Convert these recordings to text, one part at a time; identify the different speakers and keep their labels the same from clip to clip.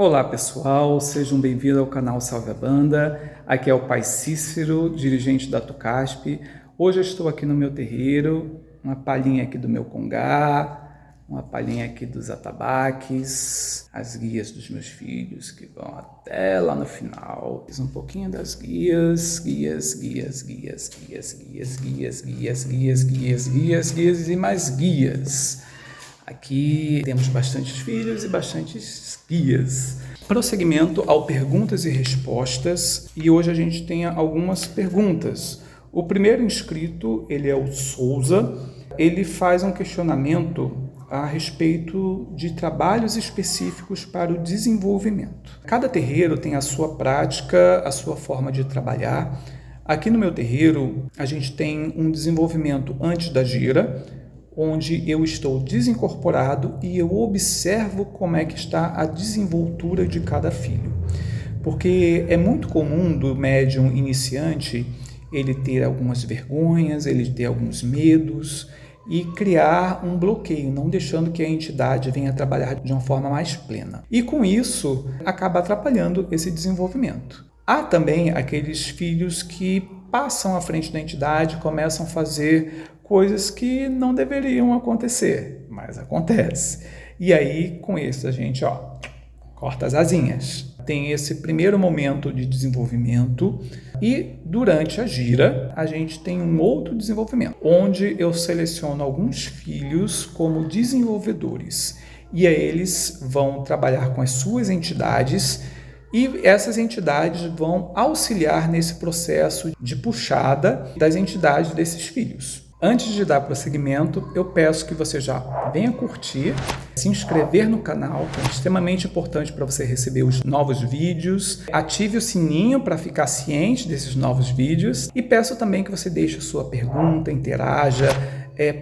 Speaker 1: Olá pessoal, sejam bem-vindos ao canal Salve a Banda. Aqui é o Pai Cícero, dirigente da Tucasp. Hoje eu estou aqui no meu terreiro, uma palhinha aqui do meu congá, uma palhinha aqui dos atabaques, as guias dos meus filhos que vão até lá no final. Fiz um pouquinho das guias e mais guias. Aqui temos bastantes filhos e bastantes guias. Prosseguimento ao perguntas e respostas, e hoje a gente tem algumas perguntas. O primeiro inscrito, ele é o Souza, ele faz um questionamento a respeito de trabalhos específicos para o desenvolvimento. Cada terreiro tem a sua prática, a sua forma de trabalhar. Aqui no meu terreiro, a gente tem um desenvolvimento antes da gira, onde eu estou desincorporado e eu observo como é que está a desenvoltura de cada filho. Porque é muito comum do médium iniciante ele ter algumas vergonhas, ele ter alguns medos e criar um bloqueio, não deixando que a entidade venha trabalhar de uma forma mais plena. E com isso, acaba atrapalhando esse desenvolvimento. Há também aqueles filhos que passam à frente da entidade, começam a fazer coisas que não deveriam acontecer, mas acontece. E aí, com isso, a gente corta as asinhas. Tem esse primeiro momento de desenvolvimento e durante a gira a gente tem um outro desenvolvimento, onde eu seleciono alguns filhos como desenvolvedores e aí eles vão trabalhar com as suas entidades e essas entidades vão auxiliar nesse processo de puxada das entidades desses filhos. Antes de dar prosseguimento, eu peço que você já venha curtir, se inscrever no canal, que é extremamente importante para você receber os novos vídeos, ative o sininho para ficar ciente desses novos vídeos e peço também que você deixe a sua pergunta, interaja,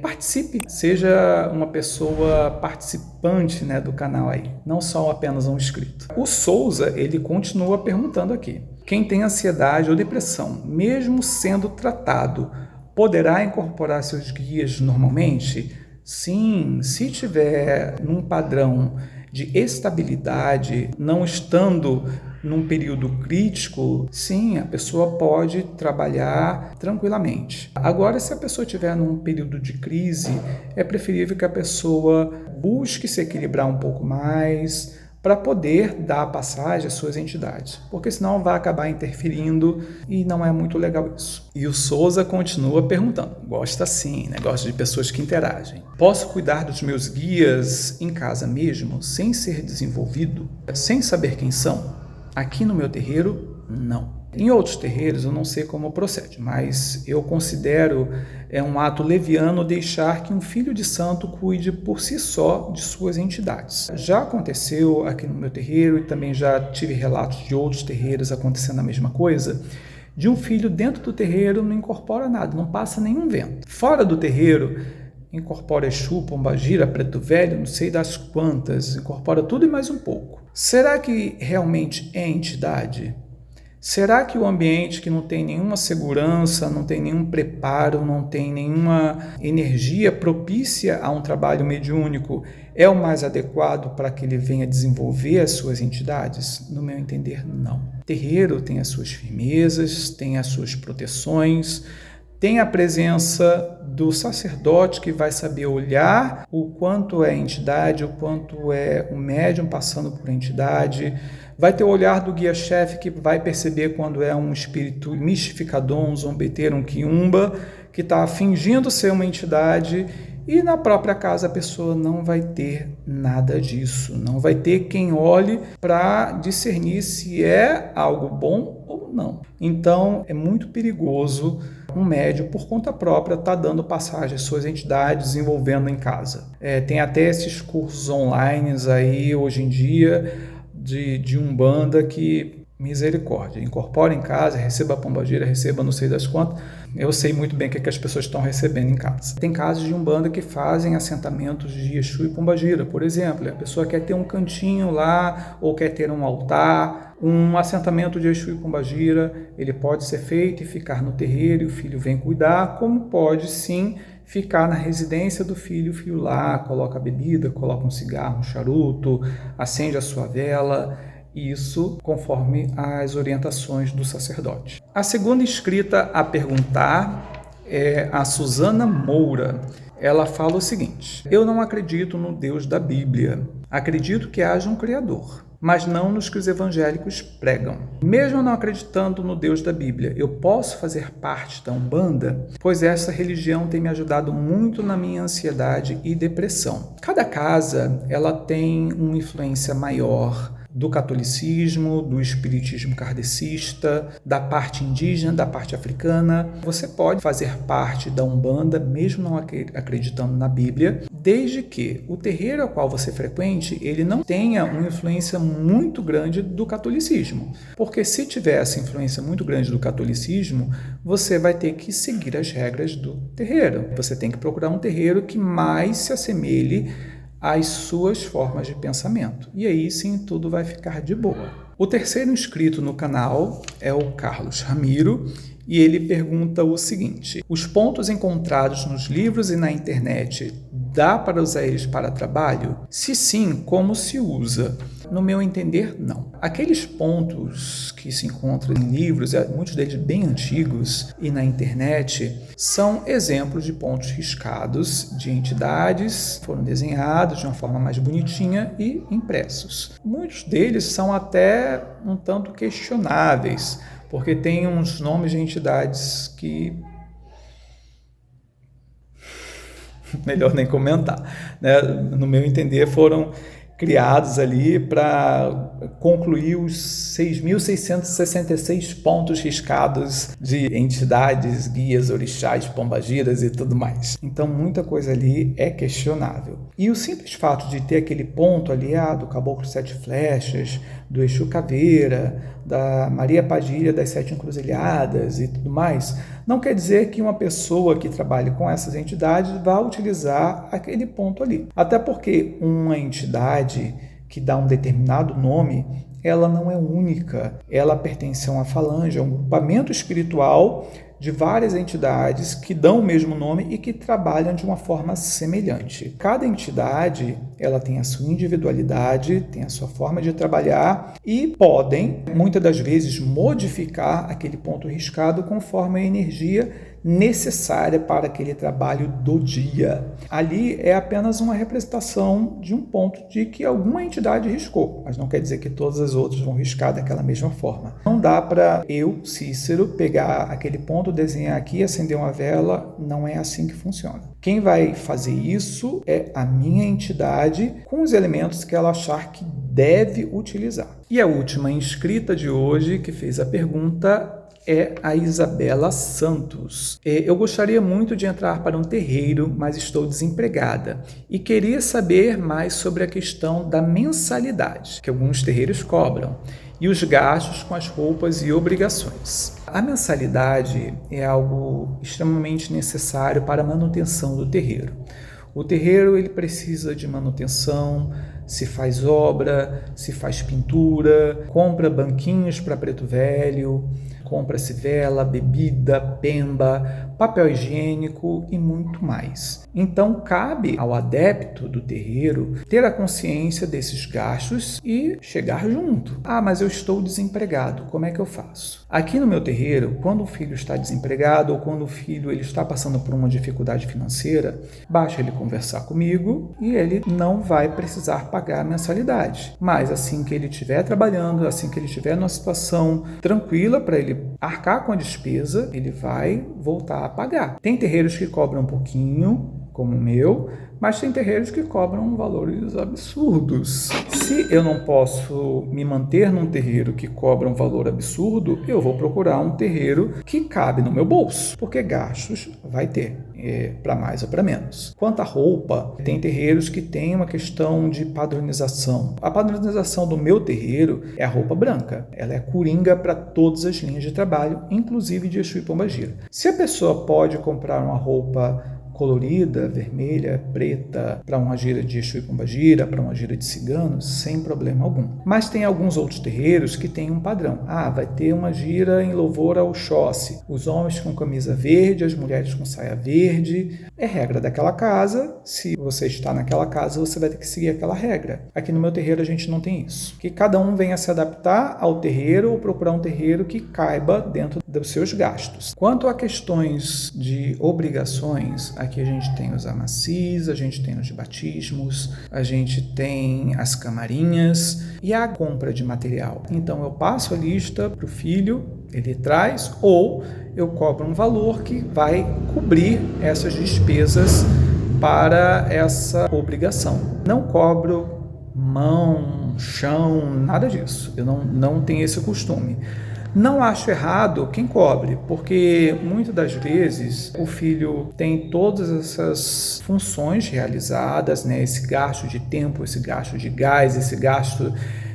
Speaker 1: participe, seja uma pessoa participante do canal aí, não só apenas um inscrito. O Souza, ele continua perguntando aqui, quem tem ansiedade ou depressão, mesmo sendo tratado, poderá incorporar seus guias normalmente? Sim, se tiver num padrão de estabilidade, não estando num período crítico, sim, a pessoa pode trabalhar tranquilamente. Agora, se a pessoa estiver num período de crise, é preferível que a pessoa busque se equilibrar um pouco mais, para poder dar passagem às suas entidades, porque senão vai acabar interferindo e não é muito legal isso. E o Souza continua perguntando, gosta sim, gosta de pessoas que interagem. Posso cuidar dos meus guias em casa mesmo, sem ser desenvolvido, sem saber quem são? Aqui no meu terreiro, não. Em outros terreiros eu não sei como procede, mas eu considero um ato leviano deixar que um filho de santo cuide por si só de suas entidades. Já aconteceu aqui no meu terreiro e também já tive relatos de outros terreiros acontecendo a mesma coisa, de um filho dentro do terreiro não incorpora nada, não passa nenhum vento. Fora do terreiro, incorpora Exu, Pombagira, Preto Velho, não sei das quantas, incorpora tudo e mais um pouco. Será que realmente é entidade? Será que o ambiente que não tem nenhuma segurança, não tem nenhum preparo, não tem nenhuma energia propícia a um trabalho mediúnico é o mais adequado para que ele venha desenvolver as suas entidades? No meu entender, não. O terreiro tem as suas firmezas, tem as suas proteções, tem a presença do sacerdote que vai saber olhar o quanto é entidade, o quanto é o médium passando por entidade. Vai ter o olhar do guia-chefe que vai perceber quando é um espírito mistificador, um zombeteiro, um quiumba, que está fingindo ser uma entidade e na própria casa a pessoa não vai ter nada disso. Não vai ter quem olhe para discernir se é algo bom ou não. Então é muito perigoso um médium, por conta própria, está dando passagem às suas entidades, desenvolvendo em casa. Tem até esses cursos online aí, hoje em dia, de Umbanda que, misericórdia, incorpora em casa, receba a pombagira, receba não sei das quantas. Eu sei muito bem o que as pessoas estão recebendo em casa. Tem casos de Umbanda que fazem assentamentos de Exu e Pombagira, por exemplo. A pessoa quer ter um cantinho lá, ou quer ter um altar, um assentamento de Exu e Pombagira, ele pode ser feito e ficar no terreiro e o filho vem cuidar, como pode sim ficar na residência do filho, o filho lá coloca a bebida, coloca um cigarro, um charuto, acende a sua vela, isso conforme as orientações do sacerdote. A segunda inscrita a perguntar é a Suzana Moura. Ela fala o seguinte: eu não acredito no Deus da Bíblia. Acredito que haja um Criador, mas não nos que os evangélicos pregam. Mesmo não acreditando no Deus da Bíblia, eu posso fazer parte da Umbanda, pois essa religião tem me ajudado muito na minha ansiedade e depressão. Cada casa, ela tem uma influência maior do catolicismo, do espiritismo kardecista, da parte indígena, da parte africana. Você pode fazer parte da Umbanda, mesmo não acreditando na Bíblia, desde que o terreiro ao qual você frequente, ele não tenha uma influência muito grande do catolicismo. Porque se tiver essa influência muito grande do catolicismo, você vai ter que seguir as regras do terreiro. Você tem que procurar um terreiro que mais se assemelhe às suas formas de pensamento. E aí sim tudo vai ficar de boa. O terceiro inscrito no canal é o Carlos Ramiro e ele pergunta o seguinte: os pontos encontrados nos livros e na internet, dá para usar eles para trabalho? Se sim, como se usa? No meu entender, não. Aqueles pontos que se encontram em livros, muitos deles bem antigos, e na internet, são exemplos de pontos riscados de entidades, foram desenhados de uma forma mais bonitinha e impressos. Muitos deles são até um tanto questionáveis, porque tem uns nomes de entidades que melhor nem comentar, né? No meu entender, foram criados ali para concluir os 6.666 pontos riscados de entidades, guias, orixás, pombagiras e tudo mais. Então, muita coisa ali é questionável. E o simples fato de ter aquele ponto ali, do Caboclo Sete Flechas, do Exu Caveira, da Maria Padilha das Sete Encruzilhadas e tudo mais, não quer dizer que uma pessoa que trabalhe com essas entidades vá utilizar aquele ponto ali. Até porque uma entidade que dá um determinado nome, ela não é única. Ela pertence a uma falange, a um grupamento espiritual de várias entidades que dão o mesmo nome e que trabalham de uma forma semelhante. Cada entidade, ela tem a sua individualidade, tem a sua forma de trabalhar e podem, muitas das vezes, modificar aquele ponto riscado conforme a energia necessária para aquele trabalho do dia. Ali é apenas uma representação de um ponto de que alguma entidade riscou, mas não quer dizer que todas as outras vão riscar daquela mesma forma. Não dá para eu, Cícero, pegar aquele ponto, desenhar aqui, acender uma vela, não é assim que funciona. Quem vai fazer isso é a minha entidade com os elementos que ela achar que deve utilizar. E a última inscrita de hoje que fez a pergunta é a Isabela Santos. Eu gostaria muito de entrar para um terreiro, mas estou desempregada e queria saber mais sobre a questão da mensalidade que alguns terreiros cobram e os gastos com as roupas e obrigações. A mensalidade é algo extremamente necessário para a manutenção do terreiro. O terreiro ele precisa de manutenção, se faz obra, se faz pintura, compra banquinhos para preto velho, compra-se vela, bebida, pemba, papel higiênico e muito mais. Então, cabe ao adepto do terreiro ter a consciência desses gastos e chegar junto. Mas eu estou desempregado, como é que eu faço? Aqui no meu terreiro, quando o filho está desempregado ou quando o filho ele está passando por uma dificuldade financeira, basta ele conversar comigo e ele não vai precisar pagar a mensalidade. Mas assim que ele estiver trabalhando, assim que ele estiver numa situação tranquila para ele arcar com a despesa, ele vai voltar a pagar. Tem terreiros que cobram um pouquinho, como o meu, mas tem terreiros que cobram valores absurdos. Se eu não posso me manter num terreiro que cobra um valor absurdo, eu vou procurar um terreiro que cabe no meu bolso, porque gastos vai ter, para mais ou para menos. Quanto à roupa, tem terreiros que têm uma questão de padronização. A padronização do meu terreiro é a roupa branca. Ela é coringa para todas as linhas de trabalho, inclusive de Exu e Pombagira. Se a pessoa pode comprar uma roupa colorida, vermelha, preta, para uma gira de Exu e Pombagira, para uma gira de ciganos, sem problema algum. Mas tem alguns outros terreiros que têm um padrão. Vai ter uma gira em louvor ao Oxóssi. Os homens com camisa verde, as mulheres com saia verde. É regra daquela casa. Se você está naquela casa, você vai ter que seguir aquela regra. Aqui no meu terreiro a gente não tem isso. Que cada um venha se adaptar ao terreiro ou procurar um terreiro que caiba dentro dos seus gastos. Quanto a questões de obrigações, aqui a gente tem os amacis, a gente tem os batismos, a gente tem as camarinhas e a compra de material. Então eu passo a lista para o filho, ele traz, ou eu cobro um valor que vai cobrir essas despesas para essa obrigação. Não cobro mão, chão, nada disso. Eu não tenho esse costume. Não acho errado quem cobre, porque muitas das vezes o filho tem todas essas funções realizadas, né? Esse gasto de tempo, esse gasto de gás, esse gasto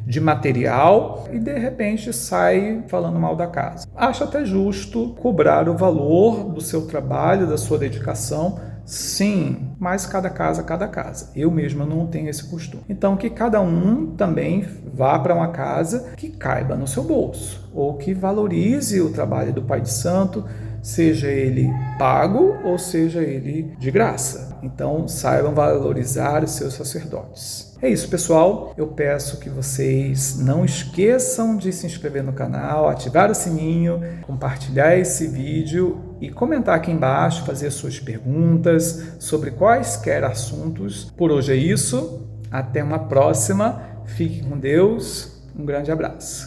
Speaker 1: de material e de repente sai falando mal da casa. Acho até justo cobrar o valor do seu trabalho, da sua dedicação, sim, mas cada casa, cada casa. Eu mesma não tenho esse costume. Então que cada um também vá para uma casa que caiba no seu bolso, ou que valorize o trabalho do Pai de Santo, seja ele pago ou seja ele de graça. Então saibam valorizar os seus sacerdotes. É isso, pessoal. Eu peço que vocês não esqueçam de se inscrever no canal, ativar o sininho, compartilhar esse vídeo e comentar aqui embaixo, fazer suas perguntas sobre quaisquer assuntos. Por hoje é isso. Até uma próxima. Fique com Deus. Um grande abraço.